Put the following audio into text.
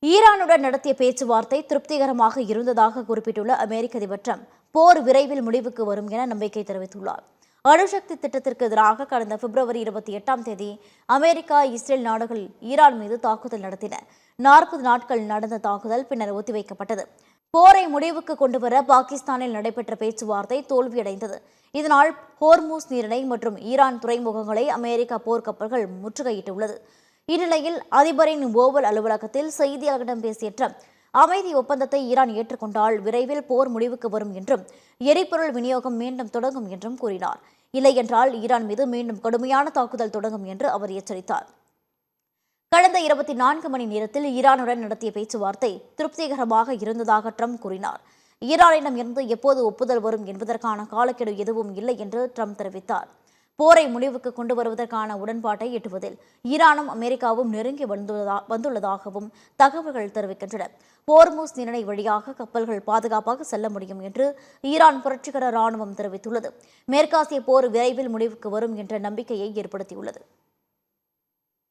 ஈரானுடன் நடத்திய பேச்சுவார்த்தை திருப்திகரமாக இருந்ததாக குறிப்பிட்டுள்ள அமெரிக்க அதிபர் டிரம்ப் போர் விரைவில் முடிவுக்கு வரும் என நம்பிக்கை தெரிவித்துள்ளார். அணுசக்தி திட்டத்திற்கு எதிராக கடந்த பிப்ரவரி 28 அமெரிக்கா, இஸ்ரேல் நாடுகள் ஈரான் மீது தாக்குதல் நடத்தின. 40 நாட்கள் நடந்த தாக்குதல் பின்னர் ஒத்திவைக்கப்பட்டது. போரை முடிவுக்கு கொண்டுவர பாகிஸ்தானில் நடைபெற்ற பேச்சுவார்த்தை தோல்வியடைந்தது. இதனால் ஹோர்மூஸ் நீரிணை மற்றும் ஈரான் துறைமுகங்களை அமெரிக்க போர்க்கப்பல்கள் முற்றுகையிட்டுள்ளது. இந்நிலையில் அதிபரின் ஓவல் அலுவலகத்தில் செய்தியாளர்களிடம் பேசிய டிரம்ப், அமைதி ஒப்பந்தத்தை ஈரான் ஏற்றுக்கொண்டால் விரைவில் போர் முடிவுக்கு வரும் என்றும் எரிபொருள் விநியோகம் மீண்டும் தொடங்கும் என்றும் கூறினார். இல்லையென்றால் ஈரான் மீது மீண்டும் கடுமையான தாக்குதல் தொடங்கும் என்று அவர் எச்சரித்தார். கடந்த 24 மணி நேரத்தில் ஈரானுடன் நடத்திய பேச்சுவார்த்தை திருப்திகரமாக இருந்ததாக டிரம்ப் கூறினார். ஈரானிடம் இருந்து எப்போது ஒப்புதல் வரும் என்பதற்கான காலக்கெடு எதுவும் இல்லை என்று டிரம்ப் தெரிவித்தார். போரை முடிவுக்கு கொண்டு வருவதற்கான உடன்பாட்டை எட்டுவதில் ஈரானும் அமெரிக்காவும் நெருங்கி வந்துள்ளதாகவும் தகவல்கள் தெரிவிக்கின்றன. ஹோர்மூஸ் நீரிணை வழியாக கப்பல்கள் பாதுகாப்பாக செல்ல முடியும் என்று ஈரான் புரட்சிகர ராணுவம் தெரிவித்துள்ளது. மேற்காசிய போர் விரைவில் முடிவுக்கு வரும் என்ற நம்பிக்கையை ஏற்படுத்தியுள்ளது.